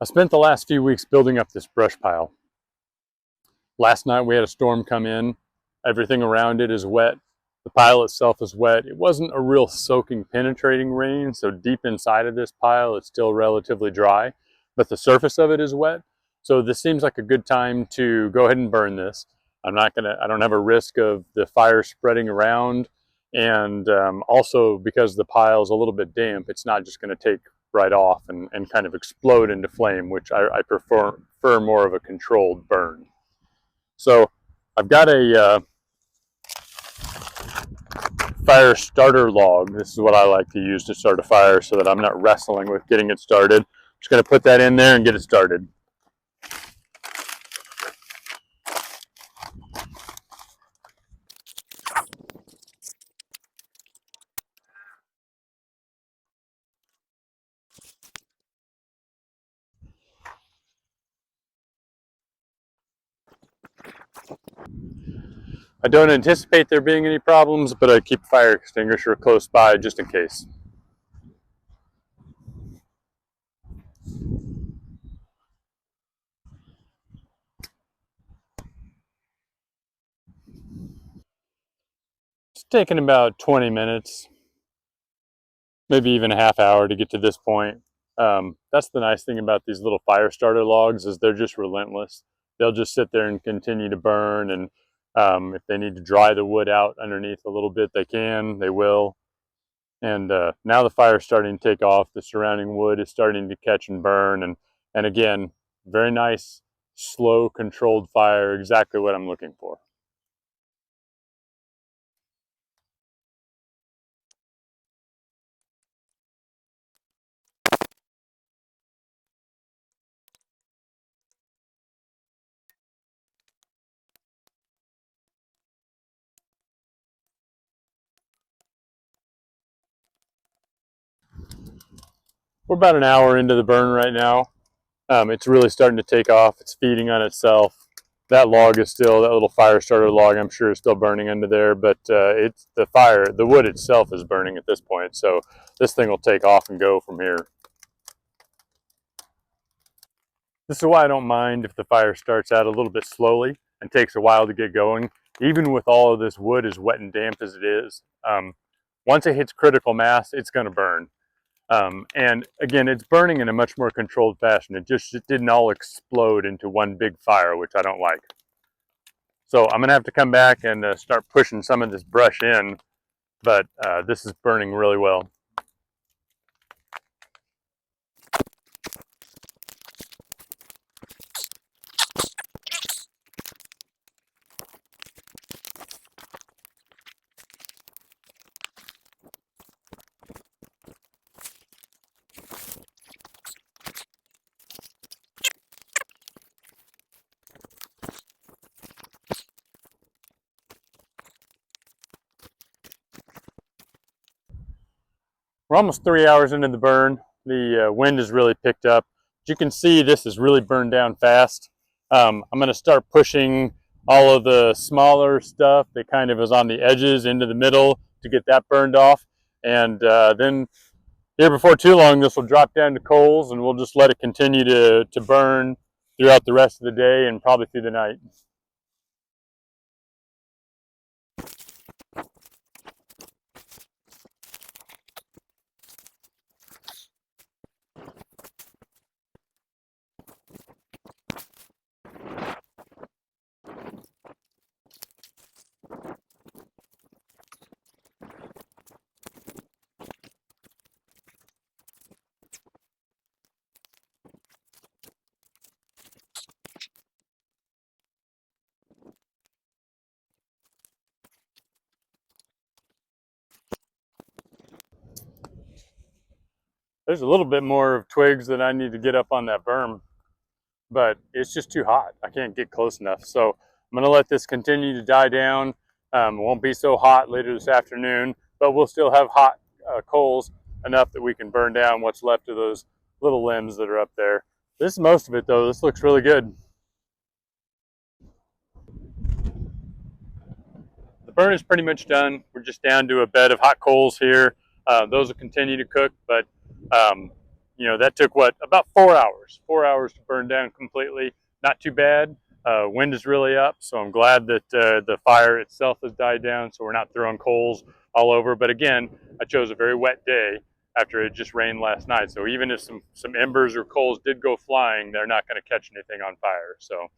I spent the last few weeks building up this brush pile. Last night we had a storm come in. Everything around it is wet. The pile itself is wet. It wasn't a real soaking, penetrating rain, so deep inside of this pile it's still relatively dry, but the surface of it is wet. So this seems like a good time to go ahead and burn this. I don't have a risk of the fire spreading around, and also because the pile is a little bit damp, it's not just going to take right off and kind of explode into flame, which I prefer more of a controlled burn. So I've got a fire starter log. This is what I like to use to start a fire so that I'm not wrestling with getting it started. I'm just going to put that in there and get it started. I don't anticipate there being any problems, but I keep a fire extinguisher close by just in case. It's taken about 20 minutes, maybe even a half hour to get to this point. That's the nice thing about these little fire starter logs, is they're just relentless. They'll just sit there and continue to burn, and if they need to dry the wood out underneath a little bit, they will. And now the fire's starting to take off. The surrounding wood is starting to catch and burn, and again, very nice, slow, controlled fire, exactly what I'm looking for. We're about an hour into the burn right now. It's really starting to take off. It's feeding on itself. That little fire starter log, I'm sure is still burning under there, but it's the wood itself is burning at this point. So this thing will take off and go from here. This is why I don't mind if the fire starts out a little bit slowly and takes a while to get going, even with all of this wood as wet and damp as it is. Once it hits critical mass, it's going to burn. And again, it's burning in a much more controlled fashion. It didn't all explode into one big fire, which I don't like. So I'm going to have to come back and start pushing some of this brush in, but this is burning really well. We're almost 3 hours into the burn. The wind has really picked up. As you can see, this is really burned down fast. I'm going to start pushing all of the smaller stuff that kind of is on the edges into the middle to get that burned off. And then here before too long, this will drop down to coals, and we'll just let it continue to burn throughout the rest of the day and probably through the night. There's a little bit more of twigs that I need to get up on that berm, but it's just too hot. I can't get close enough. So I'm going to let this continue to die down. It won't be so hot later this afternoon, but we'll still have hot coals enough that we can burn down what's left of those little limbs that are up there. This is most of it though. This looks really good. The burn is pretty much done. We're just down to a bed of hot coals here. Those will continue to cook, but you know, that took what, about 4 hours. 4 hours to burn down completely. Not too bad. Wind is really up, so I'm glad that the fire itself has died down, so we're not throwing coals all over. But again, I chose a very wet day after it just rained last night. So even if some embers or coals did go flying, they're not going to catch anything on fire. So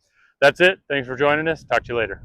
that's it. Thanks for joining us. Talk to you later.